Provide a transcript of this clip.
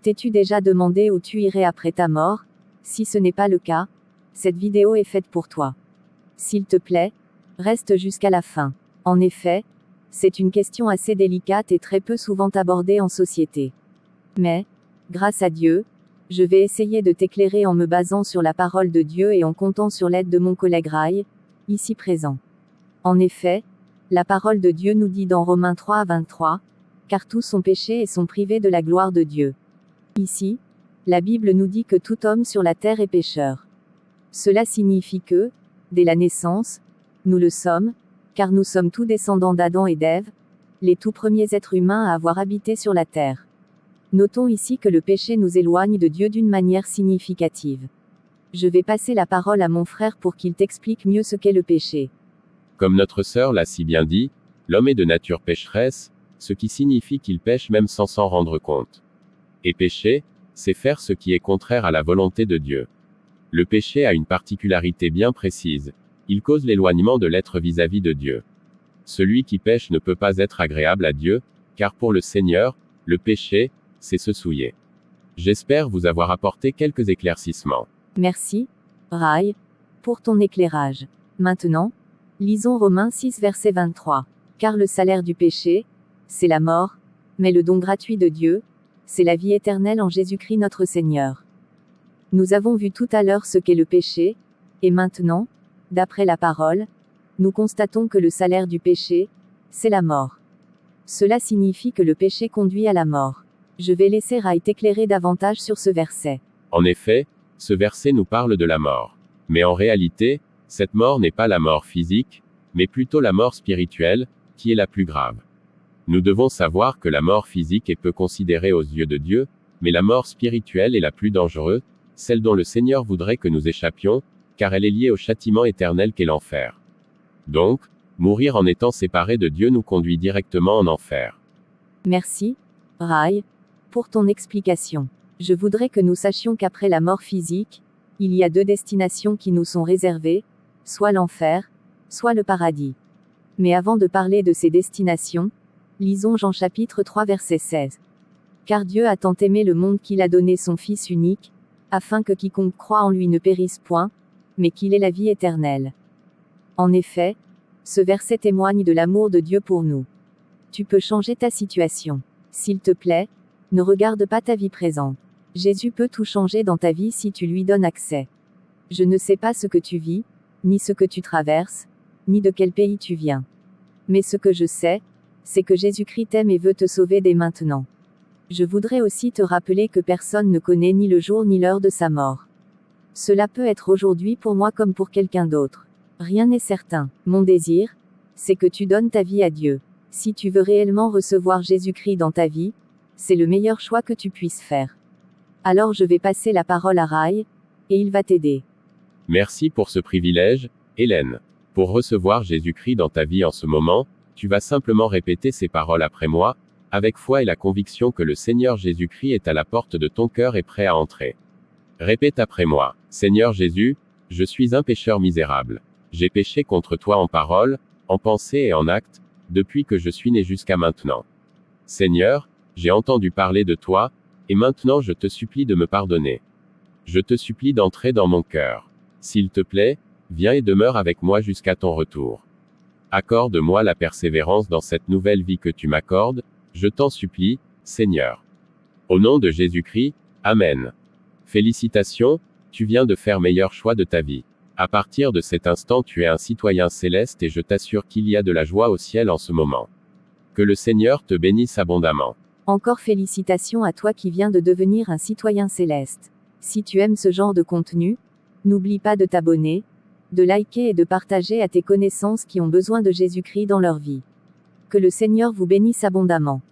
T'es-tu déjà demandé où tu irais après ta mort? Si ce n'est pas le cas, cette vidéo est faite pour toi. S'il te plaît, reste jusqu'à la fin. En effet, c'est une question assez délicate et très peu souvent abordée en société. Mais, grâce à Dieu, je vais essayer de t'éclairer en me basant sur la parole de Dieu et en comptant sur l'aide de mon collègue Rai, ici présent. En effet, la parole de Dieu nous dit dans Romains 3:23, car tous sont péchés et sont privés de la gloire de Dieu. Ici, la Bible nous dit que tout homme sur la terre est pécheur. Cela signifie que, dès la naissance, nous le sommes, car nous sommes tous descendants d'Adam et d'Ève, les tout premiers êtres humains à avoir habité sur la terre. Notons ici que le péché nous éloigne de Dieu d'une manière significative. Je vais passer la parole à mon frère pour qu'il t'explique mieux ce qu'est le péché. Comme notre sœur l'a si bien dit, l'homme est de nature pécheresse, ce qui signifie qu'il pêche même sans s'en rendre compte. Et pécher, c'est faire ce qui est contraire à la volonté de Dieu. Le péché a une particularité bien précise. Il cause l'éloignement de l'être vis-à-vis de Dieu. Celui qui pêche ne peut pas être agréable à Dieu, car pour le Seigneur, le péché, c'est se souiller. J'espère vous avoir apporté quelques éclaircissements. Merci, Rai, pour ton éclairage. Maintenant, lisons Romains 6 verset 23. Car le salaire du péché, c'est la mort, mais le don gratuit de Dieu, c'est la vie éternelle en Jésus-Christ notre Seigneur. Nous avons vu tout à l'heure ce qu'est le péché, et maintenant, d'après la parole, nous constatons que le salaire du péché, c'est la mort. Cela signifie que le péché conduit à la mort. Je vais laisser Rai t'éclairer davantage sur ce verset. En effet, ce verset nous parle de la mort. Mais en réalité, cette mort n'est pas la mort physique, mais plutôt la mort spirituelle, qui est la plus grave. Nous devons savoir que la mort physique est peu considérée aux yeux de Dieu, mais la mort spirituelle est la plus dangereuse, celle dont le Seigneur voudrait que nous échappions, car elle est liée au châtiment éternel qu'est l'enfer. Donc, mourir en étant séparé de Dieu nous conduit directement en enfer. Merci, Rai, pour ton explication. Je voudrais que nous sachions qu'après la mort physique, il y a deux destinations qui nous sont réservées, soit l'enfer, soit le paradis. Mais avant de parler de ces destinations, lisons Jean chapitre 3 verset 16. Car Dieu a tant aimé le monde qu'il a donné son Fils unique, afin que quiconque croit en lui ne périsse point, mais qu'il ait la vie éternelle. En effet, ce verset témoigne de l'amour de Dieu pour nous. Tu peux changer ta situation. S'il te plaît, ne regarde pas ta vie présente. Jésus peut tout changer dans ta vie si tu lui donnes accès. Je ne sais pas ce que tu vis, ni ce que tu traverses, ni de quel pays tu viens. Mais ce que je sais, c'est que Jésus-Christ t'aime et veut te sauver dès maintenant. Je voudrais aussi te rappeler que personne ne connaît ni le jour ni l'heure de sa mort. Cela peut être aujourd'hui pour moi comme pour quelqu'un d'autre. Rien n'est certain. Mon désir, c'est que tu donnes ta vie à Dieu. Si tu veux réellement recevoir Jésus-Christ dans ta vie, c'est le meilleur choix que tu puisses faire. Alors je vais passer la parole à Rai, et il va t'aider. Merci pour ce privilège, Hélène. Pour recevoir Jésus-Christ dans ta vie en ce moment, tu vas simplement répéter ces paroles après moi, avec foi et la conviction que le Seigneur Jésus-Christ est à la porte de ton cœur et prêt à entrer. Répète après moi. Seigneur Jésus, je suis un pécheur misérable. J'ai péché contre toi en parole, en pensée et en acte, depuis que je suis né jusqu'à maintenant. Seigneur, j'ai entendu parler de toi, et maintenant je te supplie de me pardonner. Je te supplie d'entrer dans mon cœur. S'il te plaît, viens et demeure avec moi jusqu'à ton retour. Accorde-moi la persévérance dans cette nouvelle vie que tu m'accordes, je t'en supplie, Seigneur. Au nom de Jésus-Christ, Amen. Félicitations, tu viens de faire meilleur choix de ta vie. À partir de cet instant tu es un citoyen céleste et je t'assure qu'il y a de la joie au ciel en ce moment. Que le Seigneur te bénisse abondamment. Encore félicitations à toi qui viens de devenir un citoyen céleste. Si tu aimes ce genre de contenu, n'oublie pas de t'abonner, de liker et de partager à tes connaissances qui ont besoin de Jésus-Christ dans leur vie. Que le Seigneur vous bénisse abondamment.